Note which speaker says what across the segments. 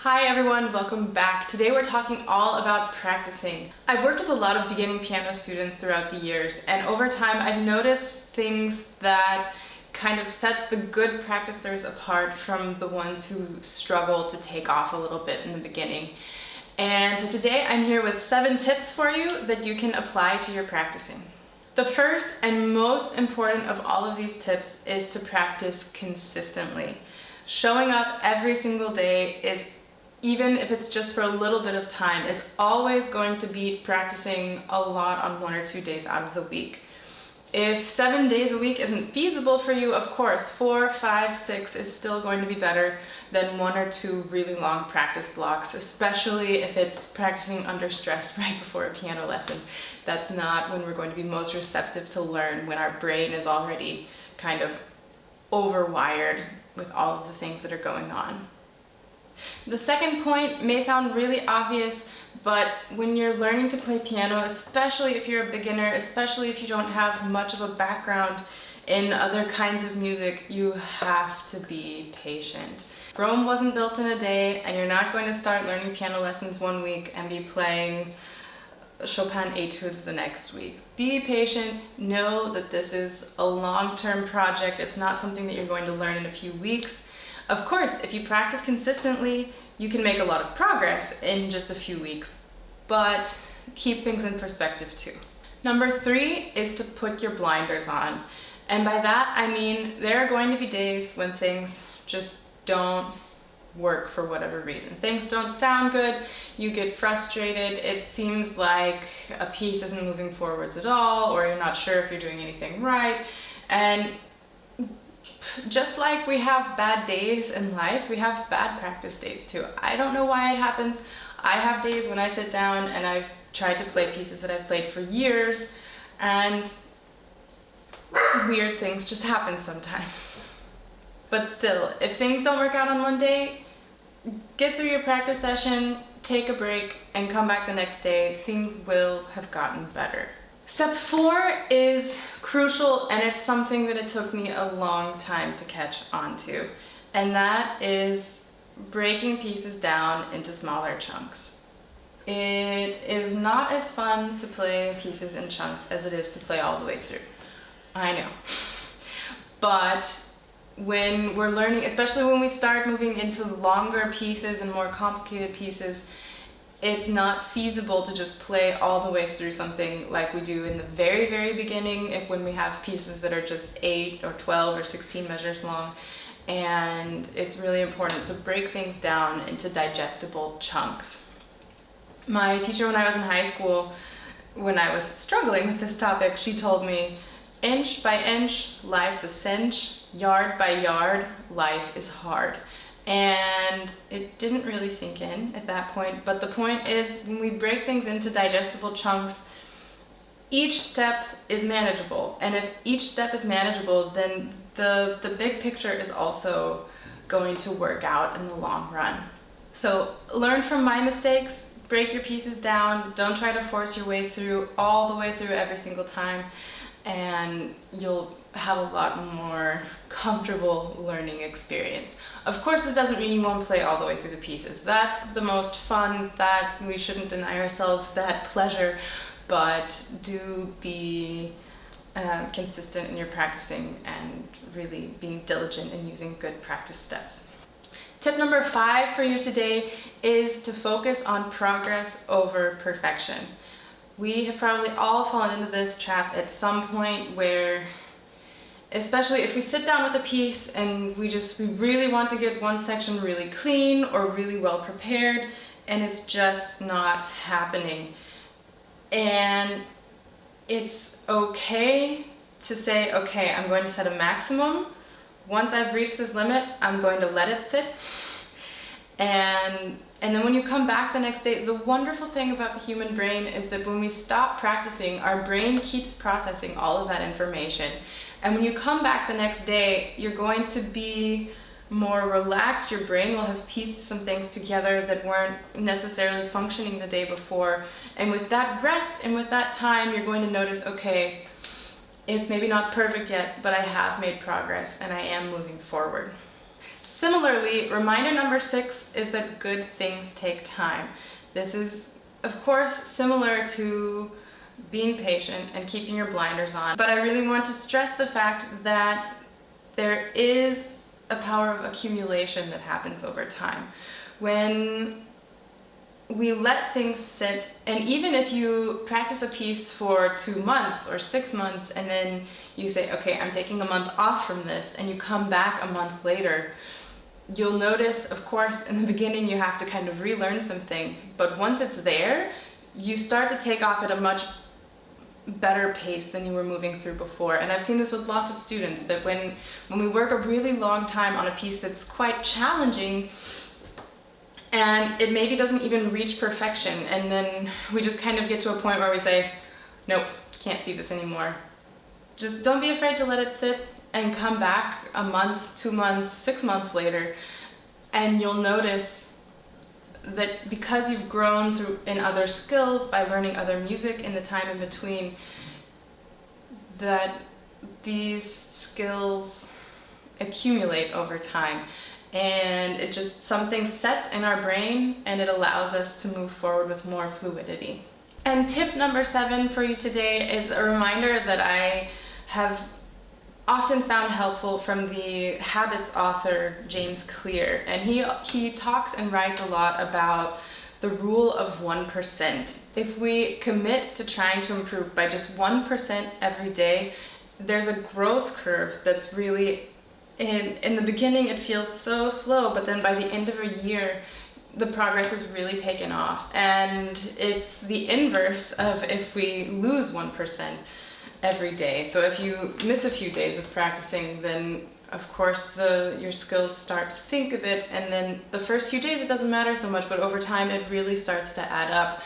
Speaker 1: Hi everyone, welcome back. Today we're talking all about practicing. I've worked with a lot of beginning piano students throughout the years, and over time I've noticed things that kind of set the good practicers apart from the ones who struggle to take off a little bit in the beginning. And so today I'm here with 7 tips for you that you can apply to your practicing. The first and most important of all of these tips is to practice consistently. Showing up every single day is, even if it's just for a little bit of time, is always going to beat practicing a lot on 1 or 2 days out of the week. If 7 days a week isn't feasible for you, of course, 4, 5, 6 is still going to be better than 1 or 2 really long practice blocks, especially if it's practicing under stress right before a piano lesson. That's not when we're going to be most receptive to learn, when our brain is already kind of overwired with all of the things that are going on. The second point may sound really obvious, but when you're learning to play piano, especially if you're a beginner, especially if you don't have much of a background in other kinds of music, you have to be patient. Rome wasn't built in a day, and you're not going to start learning piano lessons one week and be playing Chopin etudes the next week. Be patient, know that this is a long-term project. It's not something that you're going to learn in a few weeks. Of course, if you practice consistently, you can make a lot of progress in just a few weeks, but keep things in perspective too. Number 3 is to put your blinders on. And by that, I mean there are going to be days when things just don't work for whatever reason. Things don't sound good, you get frustrated, it seems like a piece isn't moving forwards at all, or you're not sure if you're doing anything right. And just like we have bad days in life, we have bad practice days too. I don't know why it happens. I have days when I sit down and I've tried to play pieces that I've played for years, and weird things just happen sometimes. But still, if things don't work out on one day, get through your practice session, take a break, and come back the next day. Things will have gotten better. Step 4 is crucial, and it's something that it took me a long time to catch on to, and that is breaking pieces down into smaller chunks. It is not as fun to play pieces in chunks as it is to play all the way through. I know. But when we're learning, especially when we start moving into longer pieces and more complicated pieces, it's not feasible to just play all the way through something like we do in the very, very beginning, when we have pieces that are just 8 or 12 or 16 measures long. And it's really important to break things down into digestible chunks. My teacher when I was in high school, when I was struggling with this topic, she told me, inch by inch, life's a cinch, yard by yard, life is hard. And it didn't really sink in at that point, but the point is, when we break things into digestible chunks, each step is manageable, and if each step is manageable, then the big picture is also going to work out in the long run. So learn from my mistakes, break your pieces down, don't try to force your way through all the way through every single time, and you'll have a lot more comfortable learning experience. Of course, this doesn't mean you won't play all the way through the pieces. That's the most fun, that we shouldn't deny ourselves that pleasure, but do be consistent in your practicing and really being diligent in using good practice steps. Tip number 5 for you today is to focus on progress over perfection. We have probably all fallen into this trap at some point where, especially if we sit down with a piece and we really want to get one section really clean or really well prepared, and it's just not happening. And it's okay to say, okay, I'm going to set a maximum. Once I've reached this limit, I'm going to let it sit. And then when you come back the next day, the wonderful thing about the human brain is that when we stop practicing, our brain keeps processing all of that information. And when you come back the next day, you're going to be more relaxed. Your brain will have pieced some things together that weren't necessarily functioning the day before. And with that rest and with that time, you're going to notice, okay, it's maybe not perfect yet, but I have made progress and I am moving forward. Similarly, reminder number 6 is that good things take time. This is, of course, similar to being patient and keeping your blinders on, but I really want to stress the fact that there is a power of accumulation that happens over time. When we let things sit, and even if you practice a piece for 2 months or 6 months and then you say, okay, I'm taking a month off from this, and you come back a month later, you'll notice, of course, in the beginning you have to kind of relearn some things, but once it's there, you start to take off at a much better pace than you were moving through before. And I've seen this with lots of students, that when we work a really long time on a piece that's quite challenging, and it maybe doesn't even reach perfection, and then we just kind of get to a point where we say, nope, can't see this anymore. Just don't be afraid to let it sit and come back a month, 2 months, 6 months later, and you'll notice that because you've grown through in other skills by learning other music in the time in between, that these skills accumulate over time, and it just, something sets in our brain and it allows us to move forward with more fluidity. And tip number 7 for you today is a reminder that I have often found helpful from the Habits author James Clear, and he talks and writes a lot about the rule of 1%. If we commit to trying to improve by just 1% every day, there's a growth curve that's really, in the beginning it feels so slow, but then by the end of a year the progress has really taken off. And it's the inverse of if we lose 1% every day. So if you miss a few days of practicing, then of course your skills start to sink a bit, and then the first few days it doesn't matter so much, but over time it really starts to add up.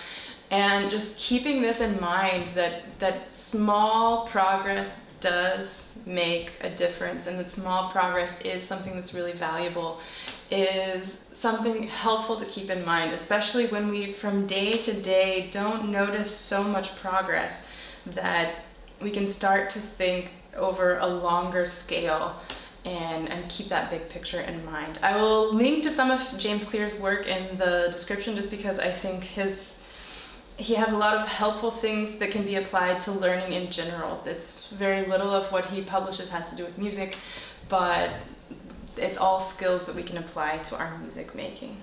Speaker 1: And just keeping this in mind, that small progress does make a difference, and that small progress is something that's really valuable, is something helpful to keep in mind, especially when we from day to day don't notice so much progress, that we can start to think over a longer scale and keep that big picture in mind. I will link to some of James Clear's work in the description, just because I think he has a lot of helpful things that can be applied to learning in general. It's very little of what he publishes has to do with music, but it's all skills that we can apply to our music making.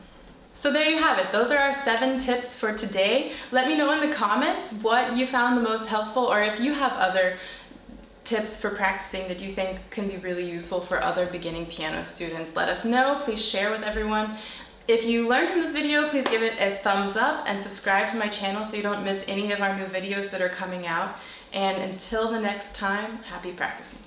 Speaker 1: So there you have it. Those are our 7 tips for today. Let me know in the comments what you found the most helpful, or if you have other tips for practicing that you think can be really useful for other beginning piano students. Let us know. Please share with everyone. If you learned from this video, please give it a thumbs up and subscribe to my channel so you don't miss any of our new videos that are coming out. And until the next time, happy practicing.